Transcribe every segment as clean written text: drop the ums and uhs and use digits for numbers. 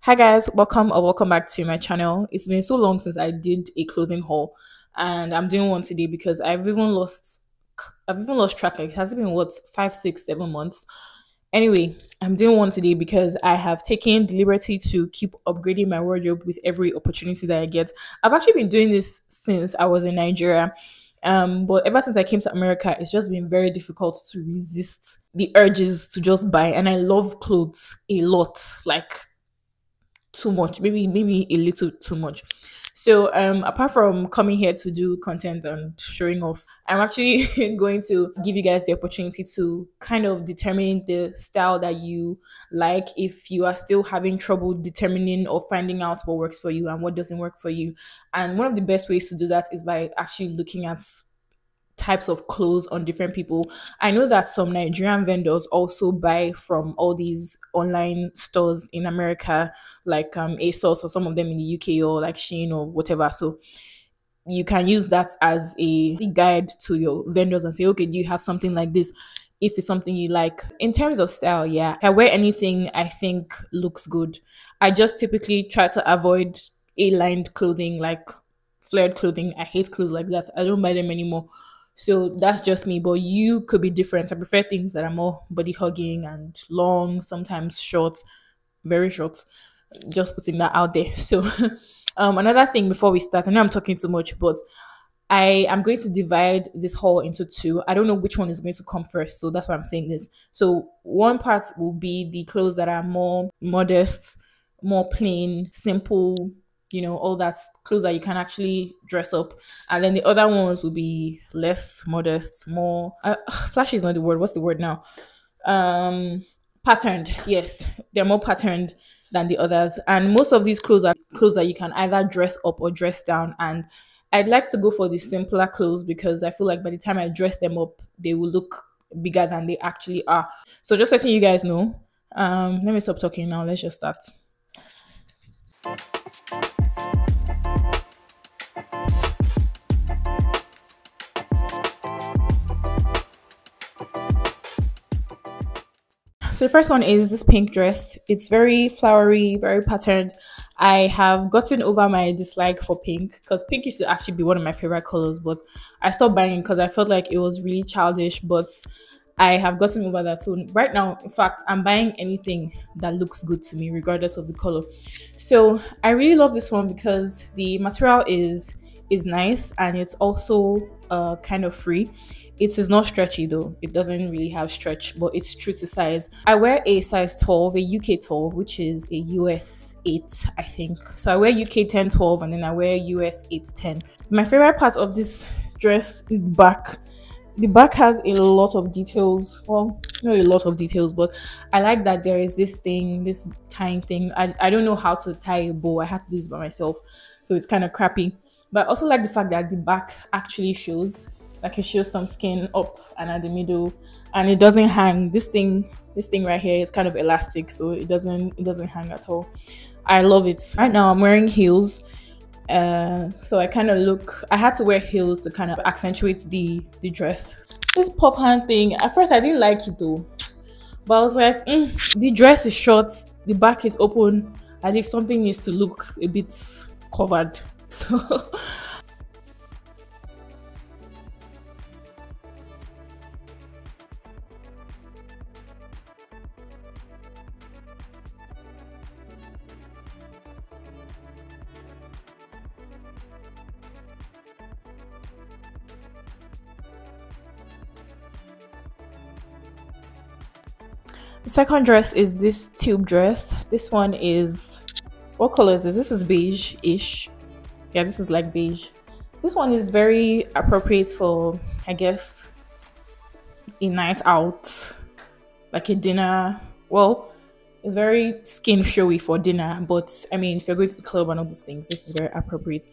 Hi guys, welcome or welcome back to my channel. It's been so long since I did a clothing haul, and I'm doing one today because I've even lost track. Like, it has been what 5, 6, 7 months. Anyway, I'm doing one today because I have taken the liberty to keep upgrading my wardrobe with every opportunity that I get. I've actually been doing this since I was in Nigeria. But ever since I came to America, it's just been very difficult to resist the urges to just buy. And I love clothes a lot. Like, too much, maybe a little too much. So apart from coming here to do content and showing off, I'm actually going to give you guys the opportunity to kind of determine the style that you like, if you are still having trouble determining or finding out what works for you and what doesn't work for you. And one of the best ways to do that is by actually looking at types of clothes on different people. I know that some Nigerian vendors also buy from all these online stores in America, like ASOS, or some of them in the UK, or like Shein or whatever. So you can use that as a guide to your vendors and say, okay, do you have something like this? If it's something you like. In terms of style, yeah, I wear anything I think looks good. I just typically try to avoid A-lined clothing, like flared clothing. I hate clothes like that. I don't buy them anymore. So that's just me, but you could be different. I prefer things that are more body hugging and long, sometimes short, very short. Just putting that out there. So, another thing before we start, I know I'm talking too much, but I am going to divide this haul into two. I don't know which one is going to come first, so that's why I'm saying this. So, one part will be the clothes that are more modest, more plain, simple, all that clothes that you can actually dress up. And then the other ones will be less modest, more flashy is not the word. What's the word now? Patterned. Yes, they're more patterned than the others. And most of these clothes are clothes that you can either dress up or dress down. And I'd like to go for the simpler clothes because I feel like by the time I dress them up, they will look bigger than they actually are. So just letting you guys know. Let me stop talking now. Let's just start. So the first one is this pink dress. It's very flowery, very patterned. I have gotten over my dislike for pink because pink used to actually be one of my favorite colors, but I stopped buying it because I felt like it was really childish. But I have gotten over that. So right now, in fact, I'm buying anything that looks good to me, regardless of the color. So I really love this one because the material is nice and it's also kind of free. It is not stretchy though. It doesn't really have stretch, but it's true to size. I wear a size 12, a UK 12, which is a US 8, I think. So I wear UK 10, 12, and then I wear US 8, 10. My favorite part of this dress is the back. The back has a lot of details. Well, not a lot of details, but I like that there is this thing, this tying thing. I don't know how to tie a bow. I had to do this by myself, so it's kind of crappy. But I also like the fact that the back actually shows. Like, it shows some skin up and at the middle, and it doesn't hang. This thing right here is kind of elastic, so it doesn't hang at all. I love it. Right now I'm wearing heels, so I had to wear heels to kind of accentuate the dress. This puff hand thing, at first I didn't like it though, but I was like, the dress is short, the back is open. I think something needs to look a bit covered. So the second dress is this tube dress. This one is, what color is this? This is beige-ish. Yeah, this is like beige. This one is very appropriate for, I guess, a night out, like a dinner. Well, it's very skin showy for dinner, but I mean, if you're going to the club and all those things, this is very appropriate.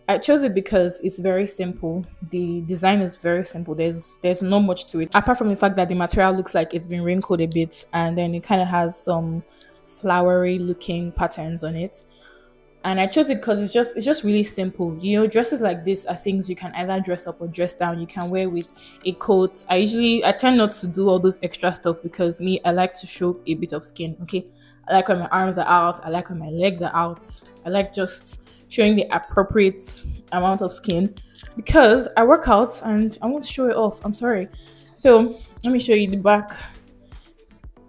I chose it because it's very simple. The design is very simple. There's not much to it, apart from the fact that the material looks like it's been wrinkled a bit, and then it kind of has some flowery looking patterns on it. And I chose it because it's just really simple. You know, dresses like this are things you can either dress up or dress down. You can wear with a coat. I try not to do all those extra stuff because me, I like to show a bit of skin. Okay, I like when my arms are out. I like when my legs are out. I like just showing the appropriate amount of skin because I work out and I want to show it off. I'm sorry. So let me show you the back.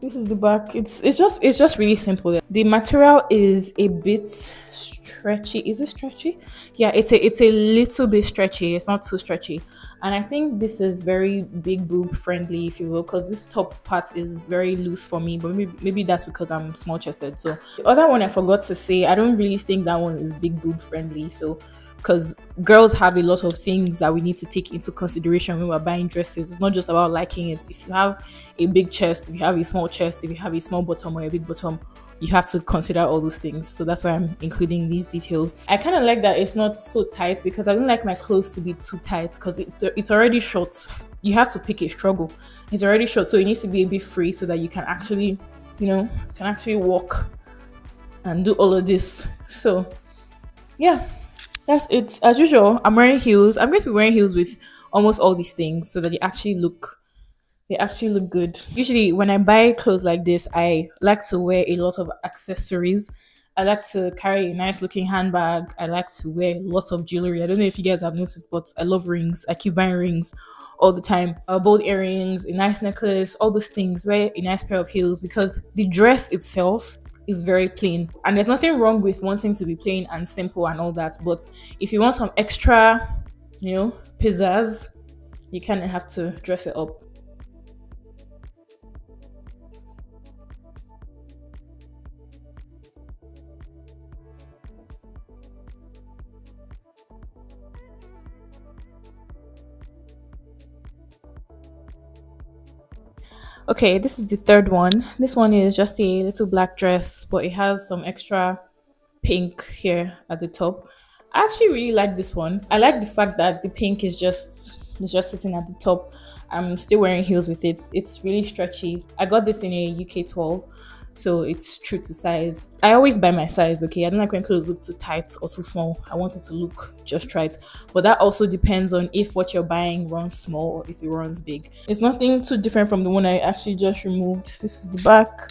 This is the back. It's just really simple. The material is a bit stretchy. Is it stretchy? Yeah, it's a little bit stretchy. It's not too stretchy. And I think this is very big boob friendly, if you will, because this top part is very loose for me, but maybe that's because I'm small chested. So the other one I forgot to say, I don't really think that one is big boob friendly. So because girls have a lot of things that we need to take into consideration when we're buying dresses. It's not just about liking it. If you have a big chest, if you have a small chest, if you have a small bottom or a big bottom, you have to consider all those things. So that's why I'm including these details. I kind of like that it's not so tight because I don't like my clothes to be too tight because it's already short. You have to pick a struggle. It's already short, so it needs to be a bit free so that you can actually, walk and do all of this. So yeah. That's it. As usual, I'm wearing heels. I'm going to be wearing heels with almost all these things so that they actually look good. Usually when I buy clothes like this, I like to wear a lot of accessories. I like to carry a nice looking handbag. I like to wear lots of jewelry. I don't know if you guys have noticed, but I love rings. I keep buying rings all the time. Bold earrings, a nice necklace, all those things. Wear a nice pair of heels because the dress itself is very plain, and there's nothing wrong with wanting to be plain and simple and all that, but if you want some extra pizzazz, you kind of have to dress it up. Okay, this is the third one. This one is just a little black dress, but it has some extra pink here at the top. I actually really like this one. I like the fact that the pink is just sitting at the top. I'm still wearing heels with it. It's really stretchy. I got this in a UK 12, so it's true to size. I always buy my size, okay? I don't like when clothes look too tight or too small. I want it to look just right. But that also depends on if what you're buying runs small or if it runs big. It's nothing too different from the one I actually just removed. This is the back.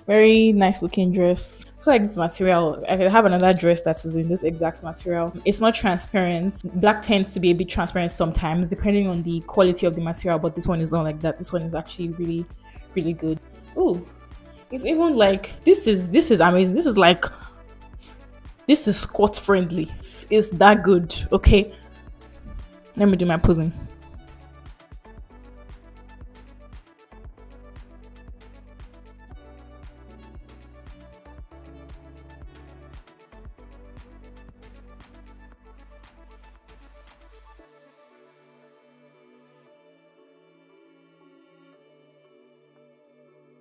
Very nice looking dress. I feel like this material, I have another dress that is in this exact material. It's not transparent. Black tends to be a bit transparent sometimes depending on the quality of the material, but this one is not like that. This one is actually really, really good. Ooh, it's even like, this is amazing. This is squat friendly. It's that good, okay? Let me do my posing.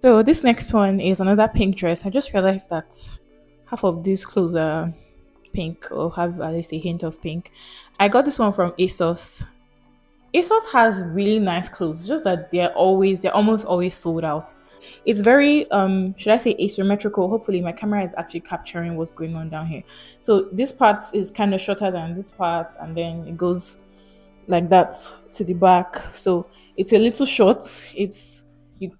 So this next one is another pink dress. I just realized that half of these clothes are pink or have at least a hint of pink. I got this one from ASOS. ASOS has really nice clothes, just that they're almost always sold out. It's very should I say asymmetrical. Hopefully my camera is actually capturing what's going on down here. So this part is kind of shorter than this part, and then it goes like that to the back. So it's a little short.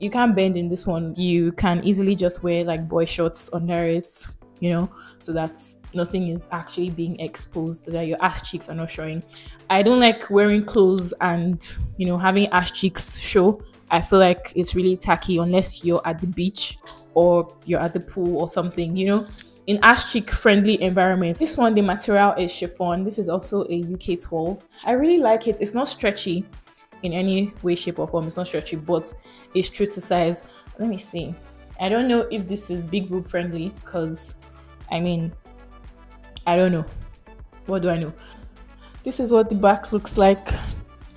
You can't bend in this one. You can easily just wear like boy shorts under it, so that nothing is actually being exposed, so that your ass cheeks are not showing. I don't like wearing clothes and having ass cheeks show. I feel like it's really tacky unless you're at the beach or you're at the pool or something, in ass cheek friendly environments. This one, the material is chiffon. This is also a UK 12. I really like it. It's not stretchy in any way, shape, or form. It's not stretchy, but it's true to size. Let me see. I don't know if this is big boob friendly because, I don't know. What do I know? This is what the back looks like.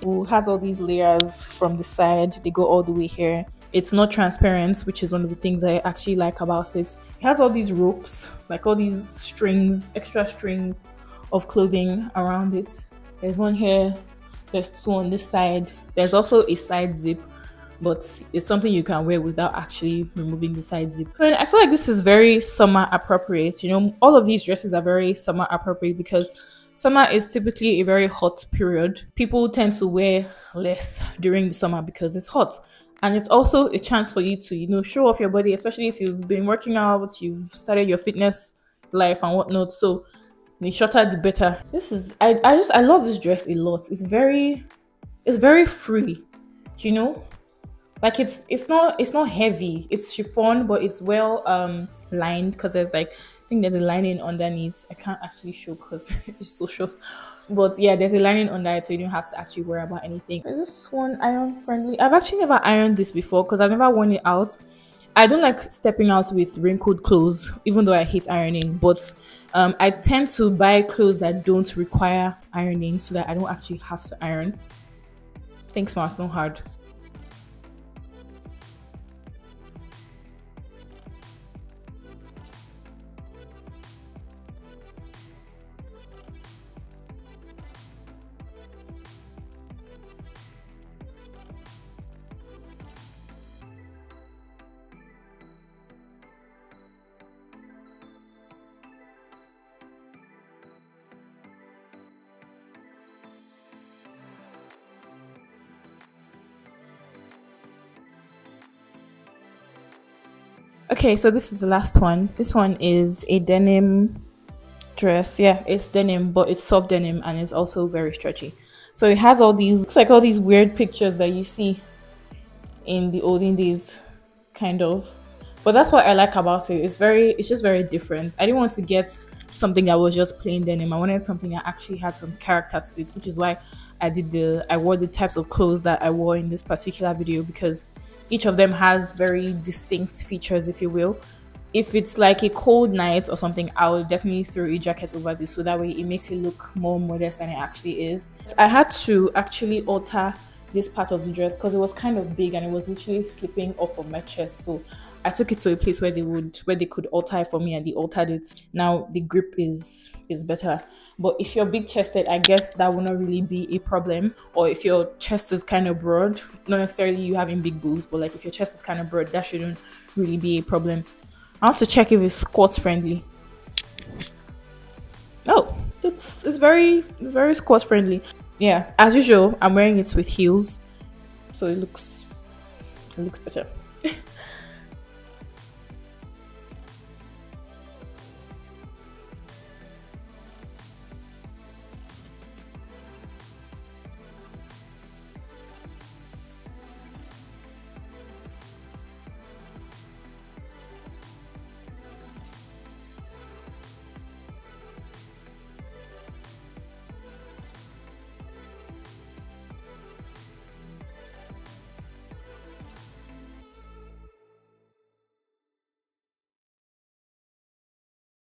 It has all these layers from the side. They go all the way here. It's not transparent, which is one of the things I actually like about it. It has all these ropes, like all these strings, extra strings of clothing around it. There's one here. There's two on this side. There's also a side zip, but it's something you can wear without actually removing the side zip. And I feel like this is very summer appropriate. You know, all of these dresses are very summer appropriate because summer is typically a very hot period. People tend to wear less during the summer because it's hot. And it's also a chance for you to, you know, show off your body, especially if you've been working out, you've started your fitness life and whatnot. So the shorter the better. This is I love this dress a lot. It's very free, you know? Like it's not heavy. It's chiffon, but it's well lined because there's like I think there's a lining underneath. I can't actually show because it's so short. But yeah, there's a lining under it, so you don't have to actually worry about anything. Is this one iron friendly? I've actually never ironed this before because I've never worn it out. I don't like stepping out with wrinkled clothes, even though I hate ironing. But I tend to buy clothes that don't require ironing so that I don't actually have to iron. Think smart, not hard. Okay, so this is the last one. This one is a denim dress. Yeah, it's denim, but it's soft denim and it's also very stretchy. So it has all these, looks like all these weird pictures that you see in the olden days, kind of. But that's what I like about it. It's just very different. I didn't want to get something that was just plain denim. I wanted something that actually had some character to it, which is why I wore the types of clothes that I wore in this particular video because each of them has very distinct features, if you will. If it's like a cold night or something, I will definitely throw a jacket over this so that way it makes it look more modest than it actually is. I had to actually alter this part of the dress because it was kind of big and it was literally slipping off of my chest. So I took it to a place where they could alter it for me and they altered it. Now the grip is better. But if you're big chested, I guess that will not really be a problem. Or if your chest is kind of broad, not necessarily you having big boobs, but like if your chest is kind of broad, that shouldn't really be a problem. I want to check if it's squat friendly. Oh, it's very squat friendly. Yeah, as usual, I'm wearing it with heels, so it looks better.